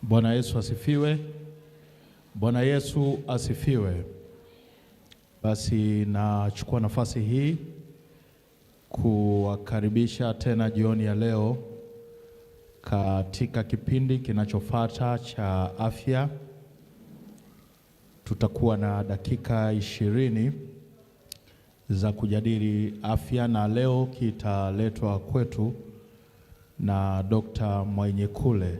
Bwana Yesu asifiwe. Bwana Yesu asifiwe. Basi nachukua nafasi hii kuwakaribisha tena jioni ya leo katika kipindi kinachofuata cha afya. Tutakuwa na dakika 20 za kujadili afya, na leo kitaletwa kwetu na Dr. Mwaijekule.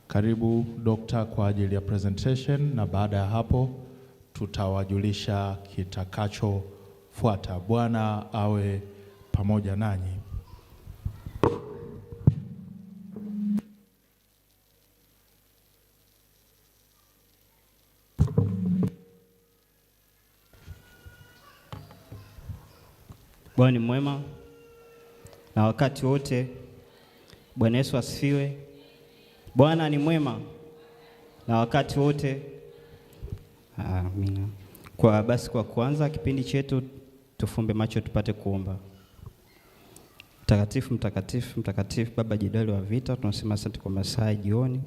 Karibu Dr. kwa ajili ya presentation, na baada ya hapo tutawajulisha kitakachofuata. Bwana awe pamoja nanyi. Bwana ni mwema na wakati wote. Bwana Yesu asifiwe. Bwana ni mwema na wakati wote. Amina. Kwa kuanza kipindi chetu, tufumbe macho tupate kuomba. Mtakatifu, mtakatifu, mtakatifu, Baba jedwali wa vita, tunasema asante kwa masaa ya jioni.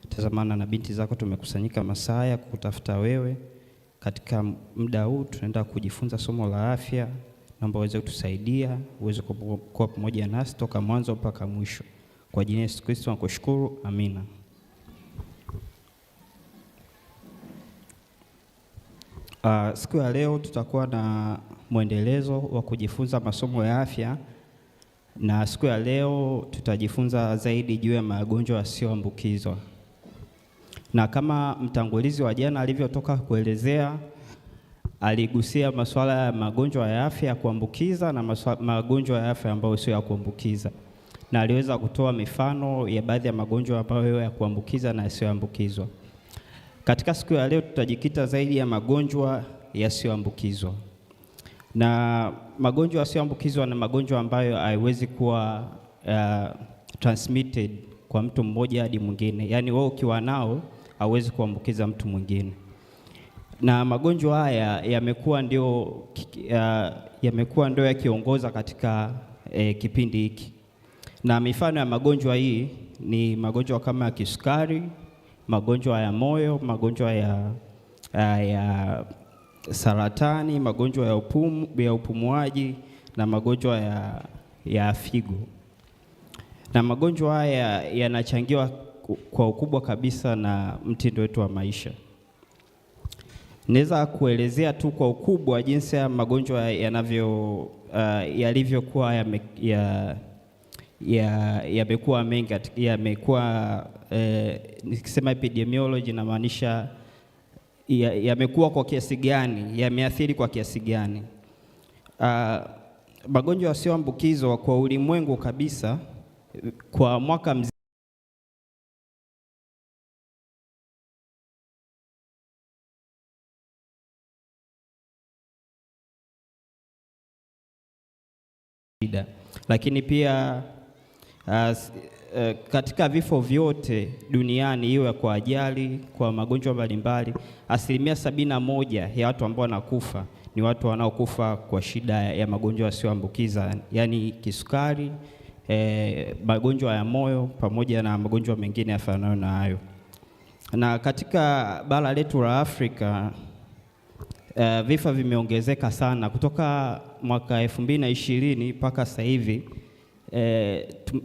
Tazamana na binti zako tumekusanyika masaa ya kutafuta wewe. Katika muda huu tunaenda kujifunza somo la afya. Naomba uweze kutusaidia, uweze kuwa pamoja nasi toka mwanzo mpaka mwisho. Kwa jina la Yesu Kristo nakushukuru. Amina. Siku ya leo tutakuwa na mwendelezo wa kujifunza masomo ya afya, na siku ya leo tutajifunza zaidi juu ya magonjwa yasiyoambukizwa. Na kama mtangulizi wa jana alivyotoka kuelezea, aligusia masuala ya magonjwa ya afya ya kuambukiza na magonjwa ya afya ambayo sio ya kuambukiza, na aliweza kutoa mifano ya baadhi ya magonjwa ambayo ya kuambukiza na yasiyoambukizwa. Katika siku ya leo tutajikita zaidi ya magonjwa yasiyoambukizwa. Na magonjwa yasiyoambukizwa na magonjwa ambayo haiwezi kuwa transmitted kwa mtu mmoja hadi mwingine. Yaani wewe ukiwa nao hauwezi kuambukiza mtu mwingine. Na magonjwa haya yamekuwa ndio yakiongoza katika kipindi hiki. Na mifano ya magonjwa hii ni magonjwa kama ya kisukari, magonjwa ya moyo, magonjwa ya saratani, magonjwa ya upumuaji na magonjwa ya figo. Na magonjwa haya yanachangiwa kwa ukubwa kabisa na mtindo wetu wa maisha. Naweza kuelezea tu kwa ukubwa jinsi ya magonjwa yalivyokuwa yamekuwa mengi, yamekuwa nikisema epidemiology na maanisha yamekuwa kwa kiasi gani, yameathiri kwa kiasi gani. Magonjwa yasiyoambukizwa kwa ulimwengu kabisa kwa mwaka mzima lakini pia katika vifo vyote duniani, iwe kwa ajali, kwa magonjwa mbalimbali, 71% ya watu ambao wanakufa ni watu wanaokufa kwa shida ya magonjwa yasiyoambukiza, yani kisukari, magonjwa ya moyo pamoja na magonjwa mengine yafanayo na hayo. Na katika bara letu la Afrika vifo vimeongezeka sana kutoka mwaka 2020 mpaka sasa hivi.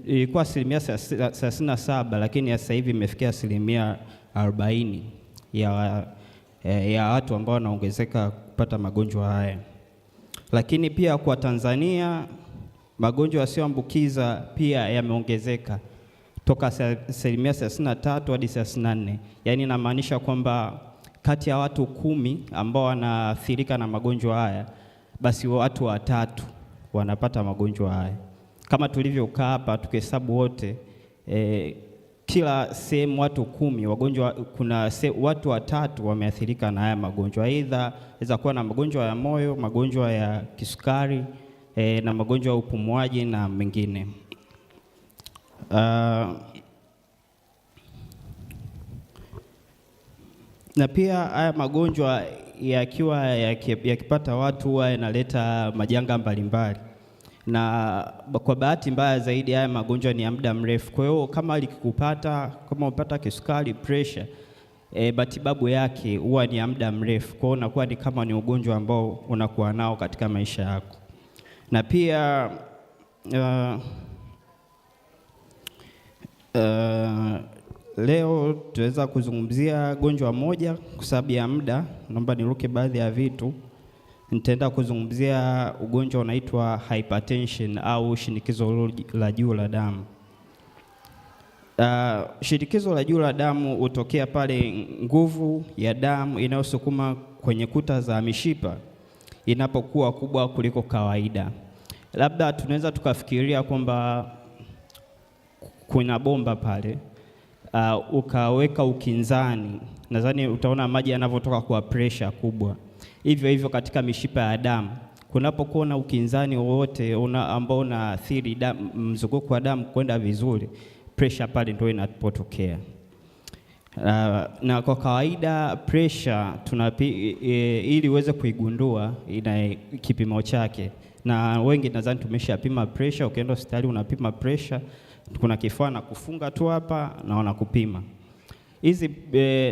Ilikuwa 37%, lakini sasa hivi imefikia 40% ya watu ambao wanaongezeka kupata magonjwa haya. Lakini pia kwa Tanzania magonjwa yasiyoambukiza pia yameongezeka toka 33% hadi 34%. Yaani inamaanisha kwamba kati ya watu 10 ambao wanaathirika na magonjwa haya, basi watu 3 wanapata magonjwa haya. Kama tulivyokaa hapa tukihesabu wote, kila sehemu watu 10 wagonjwa, kuna watu 3 wameathirika na haya magonjwa. Aidha inaweza kuwa na magonjwa ya moyo, magonjwa ya kisukari, na magonjwa ya upumuaji na mengine. Na pia haya magonjwa yakipata watu huwa yanaleta majanga mbalimbali. na kwa bahati mbaya zaidi haya magonjwa ni ya muda mrefu. Kwa hiyo kama likikupata, kama unapata kisukari, pressure, matibabu yake huwa ni ya muda mrefu. Kwa hiyo unakuwa ni kama ni ugonjwa ambao unakuwa nao katika maisha yako. Na pia leo tuweza kuzungumzia gonjwa moja kwa sababu ya muda, naomba niruke baadhi ya vitu. Nitaenda kuzungumzia ugonjwa unaitwa hypertension au shinikizo la juu la damu. Shinikizo la juu la damu hutokea pale nguvu ya damu inayosukuma kwenye kuta za mishipa inapokuwa kubwa kuliko kawaida. Labda tunaweza tukafikiria kwamba kuna bomba pale, ukaweka ukinzani, nadhani utaona maji yanavyotoka kwa pressure kubwa. Hivyo hivyo katika mishipa ya damu, kunapokuwa na ukinzani wowote ambao unaathiri mzunguko wa damu kwenda vizuri, pressure pale ndio inapotokea. Na kwa kawaida pressure ili uweze kuigundua ina kipimo chake, na wengi nadhani tumeshapima pressure. Ukienda hospitali unapima pressure, kuna kifaa na kufunga tu hapa na wanakupima hizi.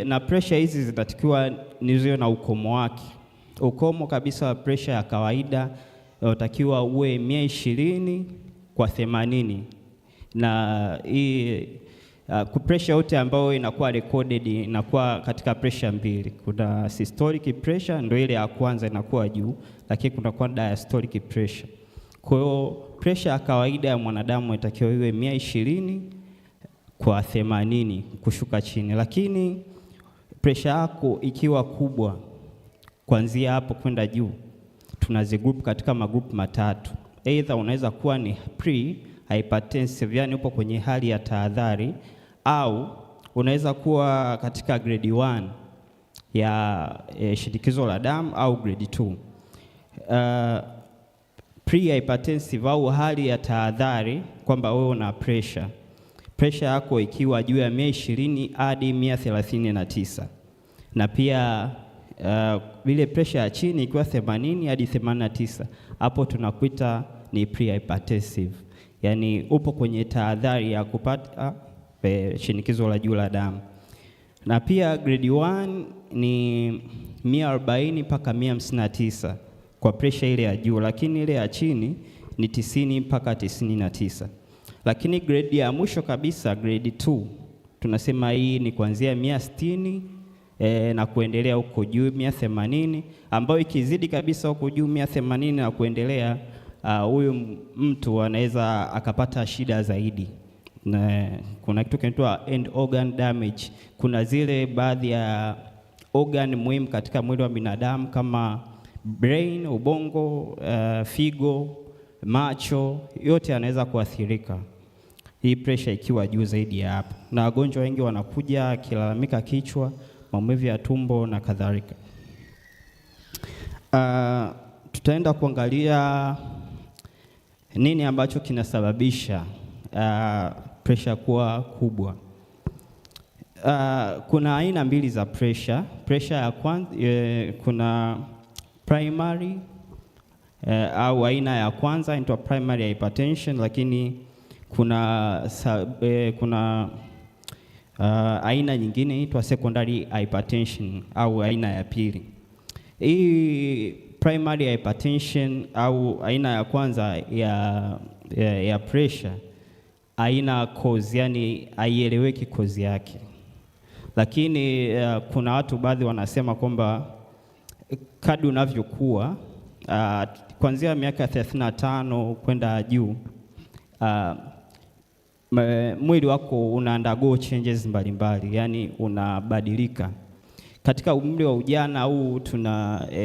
Na pressure hizi zinatakiwa nizo na ukomo wake. Ukomo kabisa wa pressure ya kawaida unatakiwa uwe 120/80, na hii pressure yote ambayo inakuwa recorded inakuwa katika pressure mbili. Kuna systolic pressure, ndio ile ya kwanza inakuwa juu, lakini kuna kwa diastolic pressure. Kwa hiyo pressure ya kawaida ya mwanadamu inatakiwa iwe 120/80 kushuka chini, lakini pressure yako ikiwa kubwa kuanzia hapo kwenda juu, tunazigroup katika magroup matatu. Either unaweza kuwa ni pre-hypertensive, yani upo kwenye hali ya tahadhari, au unaweza kuwa katika grade 1 ya shinikizo la damu au grade 2. Pre-hypertensive au hali ya tahadhari, kwamba wewe una pressure yako ikiwa juu ya 120 hadi 139, na pia vile pressure ya chini ikiwa 80 hadi 89, hapo tunakuita ni pre-hypertensive, yani upo kwenye tahadhari ya kupata shinikizo la juu la damu. Na pia grade 1 ni 140 mpaka 159 kwa pressure ile ya juu, lakini ile ya chini ni 90 mpaka 99. Lakini grade ya mwisho kabisa, grade 2, tunasema hii ni kuanzia 160 na kuendelea huko juu 180, ambayo ikizidi kabisa huko juu 180 na kuendelea, huyu mtu anaweza akapata shida zaidi. Na kuna kitu kinaitwa end organ damage. Kuna zile baadhi ya organ muhimu katika mwili wa binadamu kama brain, ubongo, figo, macho, yote yanaweza kuathirika hii pressure ikiwa juu zaidi ya hapo. Na wagonjwa wengi wanakuja kilalamika kichwa, maumivu ya tumbo na kadhalika. Tutaenda kuangalia nini ambacho kinasababisha pressure kuwa kubwa. Kuna aina mbili za pressure. Pressure ya kwanza, kuna primary au aina ya kwanza inaitwa primary hypertension, lakini kuna aina nyingine inaitwa secondary hypertension au aina ya pili. Hii primary hypertension au aina ya kwanza ya pressure haina cause, yani haieleweki cause yake, lakini kuna watu baadhi wanasema kwamba kadri unavyokuwa kuanzia miaka 35 kwenda juu, mwili wako una undergo changes mbalimbali, yani unabadilika. Katika umri wa ujana au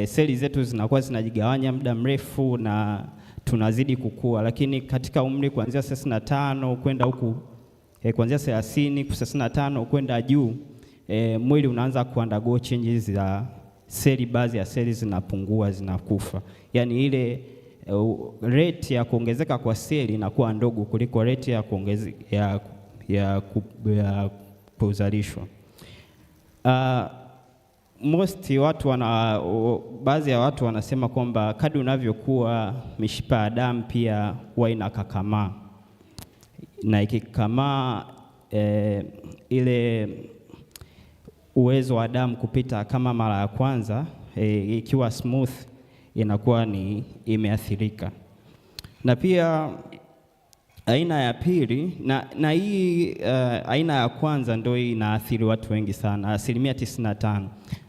seli zetu zinakuwa zinajigawanya muda mrefu na tunazidi kukua, lakini katika umri kuanzia 35 kwenda huku kuanzia 30 ku 35 kwenda juu, mwili unaanza kuundergo changes za seli, baadhi ya seli zinapungua, zinakufa. Yani ile rate ya kuongezeka kwa seli inakuwa ndogo kuliko rate ya kuzalishwa. baadhi ya watu wanasema kwamba kadri unavyokuwa mishipa ya damu pia huwa inakakamaa, na ikikamaa ile uwezo wa damu kupita kama mara ya kwanza ikiwa smooth inakuwa ni imeathirika. Na pia aina ya pili na hii aina ya kwanza ndio inaathiri watu wengi sana, 95%.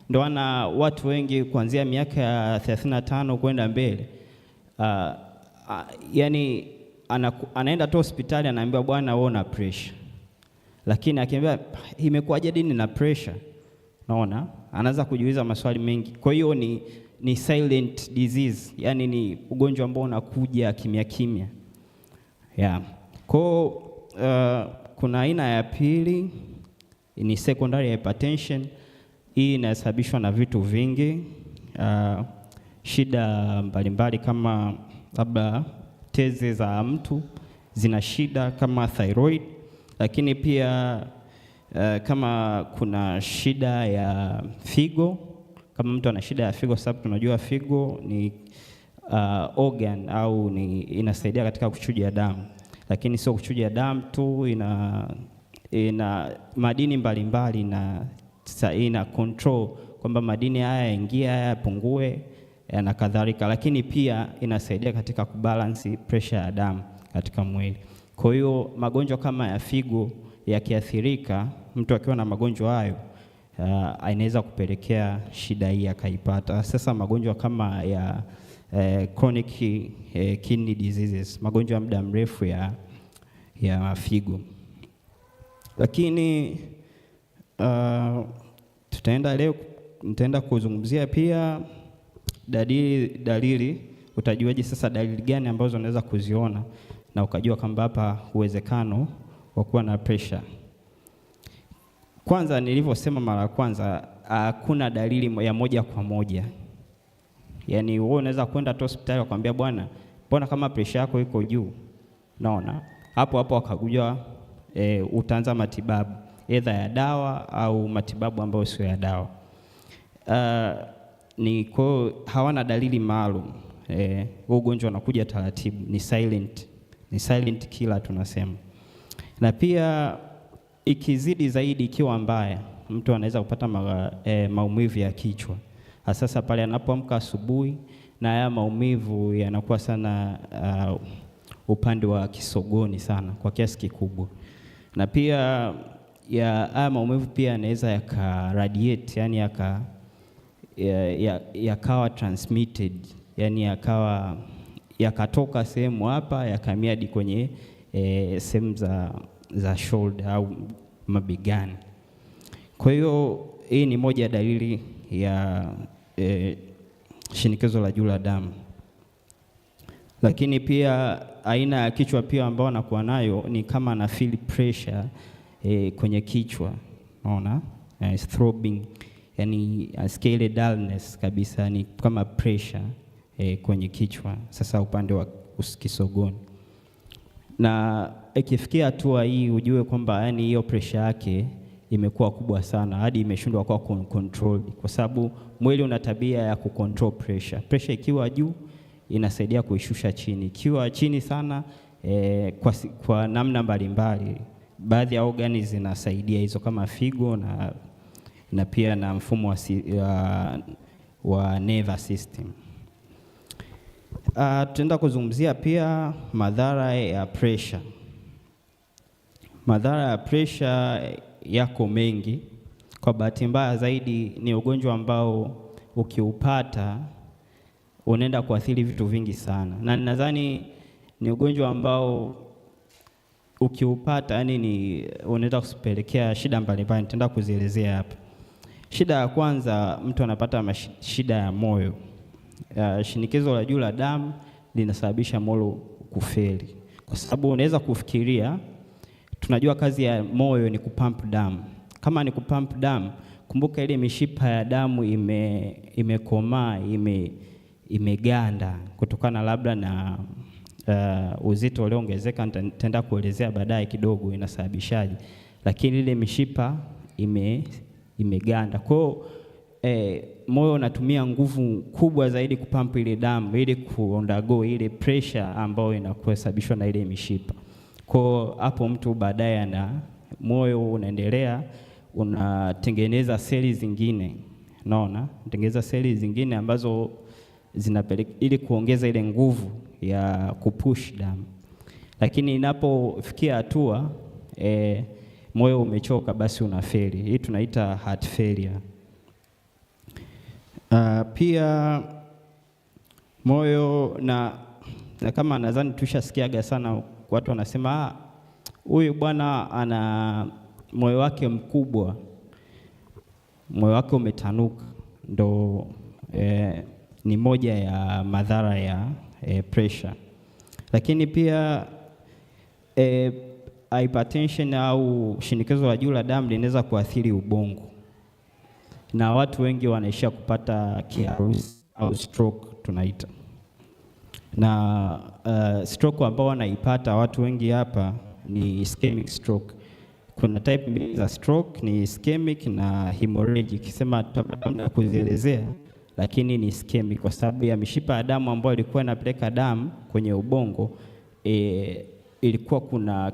Ndio ana watu wengi kuanzia miaka ya 35 kwenda mbele yani anaenda tu hospitali anaambiwa bwana wewe una pressure. Lakini akiambia imekuwaje dini na pressure? Naona anaanza kujiuliza maswali mengi. Kwa hiyo ni silent disease, yani ni ugonjwa ambao unakuja kimya kimya. Yeah. Kuna aina ya pili ni secondary hypertension. Hii inasababishwa na vitu vingi, shida mbalimbali kama labda tezi za mtu zina shida kama thyroid, lakini pia kama kuna shida ya figo, kama mtu ana shida ya figo, sababu tunajua figo ni organ au inasaidia katika kuchuja damu, lakini sio kuchuja damu tu, ina madini mbalimbali na ina control kwamba madini haya yaingie, haya yapungue na kadhalika, lakini pia inasaidia katika kubalance pressure ya damu katika mwili. Kwa hiyo magonjwa kama ya figo yakiathirika, mtu akiwa na magonjwa hayo inaweza kupelekea shida hii akaipata. Sasa magonjwa kama ya chronic kidney diseases, magonjwa ya muda mrefu ya figo. Lakini nitaenda kuzungumzia pia dalili. Utajuaje sasa dalili gani ambazo unaweza kuziona na ukajua kwamba hapa uwezekano wa kuwa na pressure? Kwanza, nilivyosema mara ya kwanza, hakuna dalili ya moja kwa moja. Yaani wewe unaweza kwenda tu hospitali wakwambia bwana, mbona kama pressure yako iko juu? Naona hapo wakagujua utaanza matibabu either ya dawa au matibabu ambayo sio ya dawa. Kwa hawana dalili maalum. Ugonjwa unakuja taratibu, ni silent killer tunasema. Na pia ikizidi zaidi, ikiwa mbaya, mtu anaweza kupata maumivu ya kichwa. Sasa pale anapoamka asubuhi na haya maumivu yanakuwa sana upande wa kisogoni sana kwa kiasi kikubwa. Na pia haya maumivu pia yanaweza yakaradiate, yani yakawa transmitted, yani yakatoka sehemu hapa yakamia hadi kwenye sehemu za shoulder au mabegani. Kwa hiyo hii ni moja ya dalili ya shinikizo la juu la damu. Lakini pia aina ya kichwa pia ambao anakuwa nayo ni kama ana feel pressure kwenye kichwa. Unaona? Throbbing, yani scale dullness kabisa, ni kama pressure kwenye kichwa, sasa upande wa kisogoni. Na ikifikia hatua hii ujue kwamba yani hiyo pressure yake imekuwa kubwa sana hadi imeshindwa kwa control, kwa sababu mwili una tabia ya kucontrol pressure. Pressure ikiwa juu inasaidia kuishusha chini, ikiwa chini sana kwa namna mbalimbali. Baadhi ya organi zinasaidia hizo kama figo na pia na mfumo wa nervous system. Tutaenda kuzungumzia pia madhara ya pressure. Madhara ya pressure yako mengi. Kwa bahati mbaya zaidi ni ugonjwa ambao ukiupata unaenda kuathiri vitu vingi sana, na nadhani ni ugonjwa ambao ukiupata yani unaenda kupelekea shida mbalimbali. Nitaenda kuzielezea hapa. Shida ya kwanza, mtu anapata shida ya moyo. Shinikizo la juu la damu linasababisha moyo kufeli, kwa sababu unaweza kufikiria, tunajua kazi ya moyo ni kupump damu. Kama ni kupump damu, kumbuka ile mishipa ya damu imekomaa, imeganda kutokana labda na uzito ulioongezeka. Nitaenda kuelezea baadaye kidogo inasababishaje, lakini ile mishipa imeganda. Kwa moyo unatumia nguvu kubwa zaidi kupampu ile damu ili kuondoa ile pressure ambayo inakuwa sababishwa na ile mishipa. Kwa hapo mtu baadaye moyo unaendelea unatengeneza seli zingine, unaona, unatengeneza seli zingine ambazo zinapeleka ili kuongeza ile nguvu ya kupush damu. Lakini inapofikia hatua moyo umechoka, basi unafeli. Hii tunaita heart failure. Pia moyo na kama nadhani tushasikiaga sana watu wanasema huyu bwana ana moyo wake mkubwa, moyo wake umetanuka. Ndo ni moja ya madhara ya pressure. Lakini pia hypertension au shinikizo la juu la damu linaweza kuathiri ubongo, na watu wengi wanaishia kupata kiharusi au stroke tunaita. Na stroke ambao wanaipata watu wengi hapa ni ischemic stroke. Kuna type mbili za stroke, ni ischemic na hemorrhagic. Sema tutapata kuzielezea, lakini ni ischemic kwa sababu ya mishipa ya damu ambayo ilikuwa inapeleka damu kwenye ubongo, ilikuwa kuna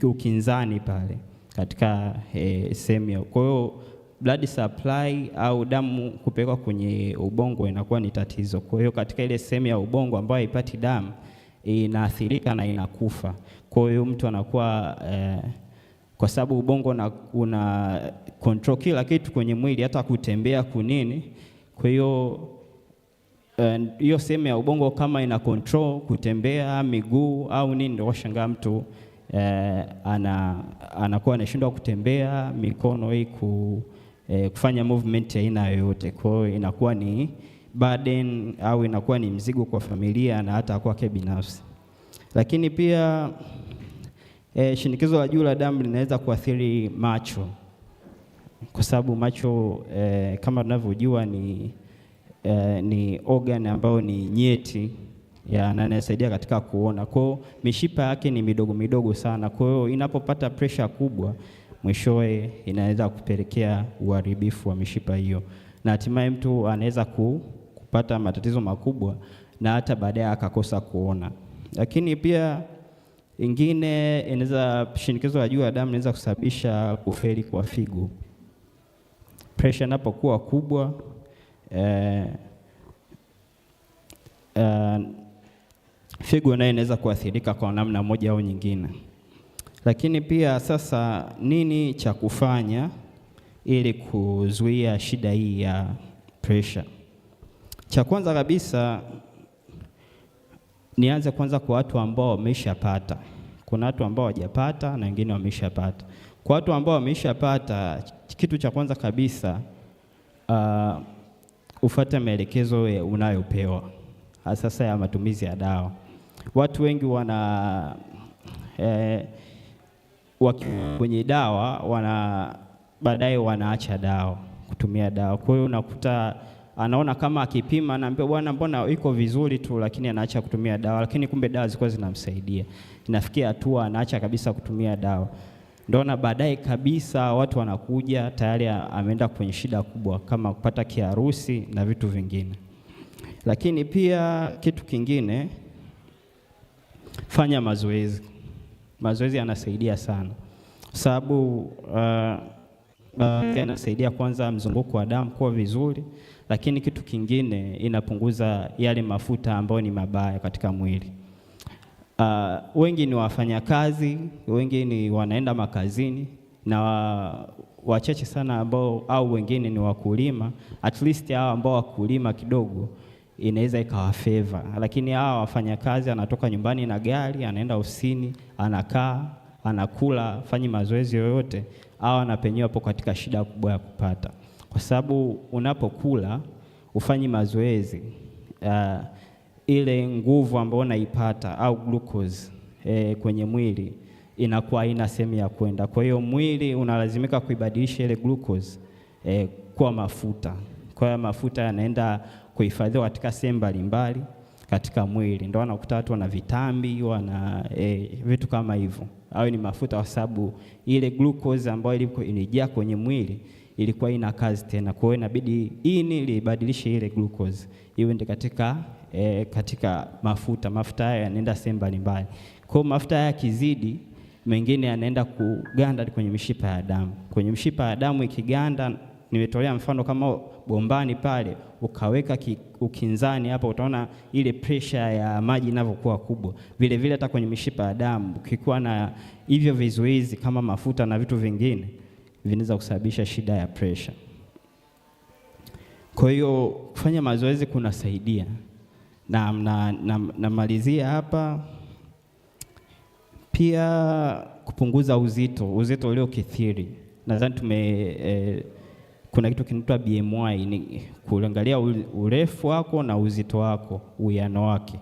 ukinzani pale katika sehemu ya. Kwa hiyo blood supply au damu kupelekwa kwenye ubongo inakuwa ni tatizo. Kwa hiyo katika ile sehemu ya ubongo ambayo haipati damu inaathirika na inakufa. Kwa hiyo mtu anakuwa kwa sababu ubongo una control kila kitu kwenye mwili, hata kutembea kunini. Kwa hiyo hiyo sehemu ya ubongo kama ina control kutembea, miguu au nini, ndio washangaa mtu anakuwa anashindwa kutembea, mikono hii kufanya movement ya aina yoyote. Kwa hiyo inakuwa ni burden au inakuwa ni mzigo kwa familia na hata kwake binafsi. Lakini pia shinikizo la juu la damu linaweza kuathiri macho, kwa sababu macho kama tunavyojua ni organ ambayo ni nyeti na inasaidia katika kuona. Kwa hiyo mishipa yake ni midogo midogo sana. Kwa hiyo inapopata pressure kubwa, mwishowe inaweza kupelekea uharibifu wa mishipa hiyo, na hatimaye mtu anaweza kupata matatizo makubwa na hata baadaye akakosa kuona. Lakini pia ingine shinikizo la juu la damu inaweza kusababisha kufeli kwa figo. Pressure inapokuwa kubwa figo nayo inaweza kuathirika kwa namna moja au nyingine. Lakini pia sasa, nini cha kufanya ili kuzuia shida hii ya pressure? Cha kwanza kabisa, nianze kwanza kwa watu ambao wameshapata. Kuna watu ambao hawajapata na wengine wameshapata. Kwa watu ambao wameshapata, kitu cha kwanza kabisa ufuate maelekezo unayopewa, hasa ya matumizi ya dawa. Watu wengi kwenye dawa baadaye wanaacha dawa, kutumia dawa. Kwa hiyo unakuta anaona kama akipima anaambia bwana, mbona iko vizuri tu, lakini anaacha kutumia dawa, lakini kumbe dawa zilikuwa zinamsaidia. Inafikia hatua anaacha kabisa kutumia dawa. Ndio na baadaye kabisa watu wanakuja tayari ameenda kwenye shida kubwa kama kupata kiharusi na vitu vingine. Lakini pia kitu kingine, fanya mazoezi. Mazoezi yanasaidia sana, sababu yanasaidia kwanza mzunguko wa damu kuwa vizuri, lakini kitu kingine inapunguza yale mafuta ambayo ni mabaya katika mwili. Wengi ni wafanyakazi, wengi ni wanaenda makazini, na wachache sana ambao au wengine ni wakulima. At least hao ambao wakulima kidogo inaweza ikawa favor, lakini hao wafanyakazi anatoka nyumbani na gari, anaenda ofisini, anakaa, anakula, fanyi mazoezi yoyote, hao anapenyewa hapo katika shida kubwa ya kupata. Kwa sababu unapokula ufanyi mazoezi, ile nguvu ambayo unaipata au glucose kwenye mwili inakuwa haina sehemu ya kwenda. Kwa hiyo mwili unalazimika kuibadilisha ile glucose kuwa mafuta. Kwa hiyo mafuta yanaenda kuhifadhiwa katika sehemu mbalimbali katika mwili. Ndio wanakuta watu wana vitambi, wana vitu kama hivyo. Au ni mafuta, kwa sababu ile glucose ambayo ilikuwa inajaa kwenye mwili ilikuwa ina kazi tena. Kwa hiyo inabidi ini libadilishe ile glucose iende katika mafuta haya yanaenda sehemu mbalimbali. Kwa hiyo mafuta haya yakizidi, mengine yanaenda kuganda kwenye mishipa ya damu. Kwenye mishipa ya damu ikiganda, nimetolea mfano kama bombani pale, ukaweka ukinzani hapa, utaona ile pressure ya maji inavyokuwa kubwa. Vile vile hata kwenye mishipa ya damu ukikuwa na hivyo vizuizi kama mafuta na vitu vingine, vinaweza kusababisha shida ya pressure. Kwa hiyo kufanya mazoezi kunasaidia. Na malizia hapa pia kupunguza uzito uliokithiri. Nadhani kuna kitu kinaitwa BMI, ni kuangalia urefu wako na uzito wako, uwiano wake.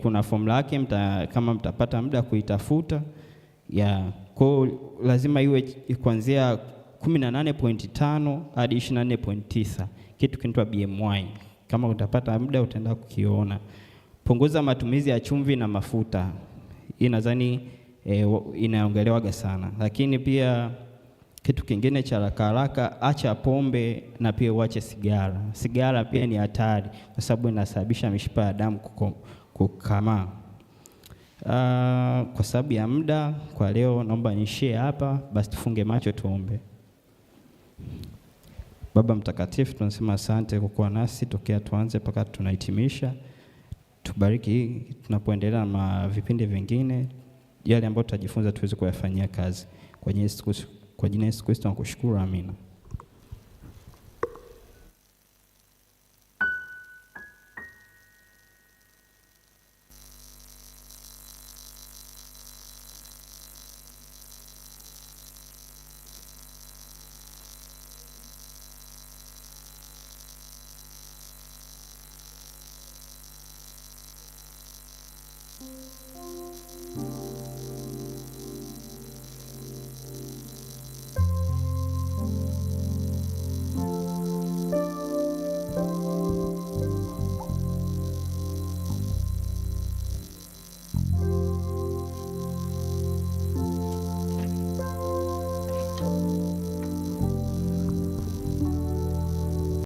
Kuna formula yake kama mtapata muda kuitafuta. Kwa lazima iwe kuanzia 18.5 hadi 24.9. Kitu kinaitwa BMI. Kama utapata muda utaenda kukiona. Punguza matumizi ya chumvi na mafuta. Hii nadhani inaongelewaga sana. Lakini pia kitu kingine cha haraka, acha pombe na pia uache sigara. Sigara pia ni hatari kwa sababu inasababisha mishipa ya damu kukamaa. Kwa sababu ya muda kwa leo naomba niishie hapa, basi tufunge macho tuombe. Baba mtakatifu, tunasema asante kwa kuwa nasi tokea tuanze mpaka tunahitimisha. Tubariki tunapoendelea na vipindi vingine, yale ambayo tutajifunza tuweze kuyafanyia kazi. Kwa jina Yesu Kristo nakushukuru, amina.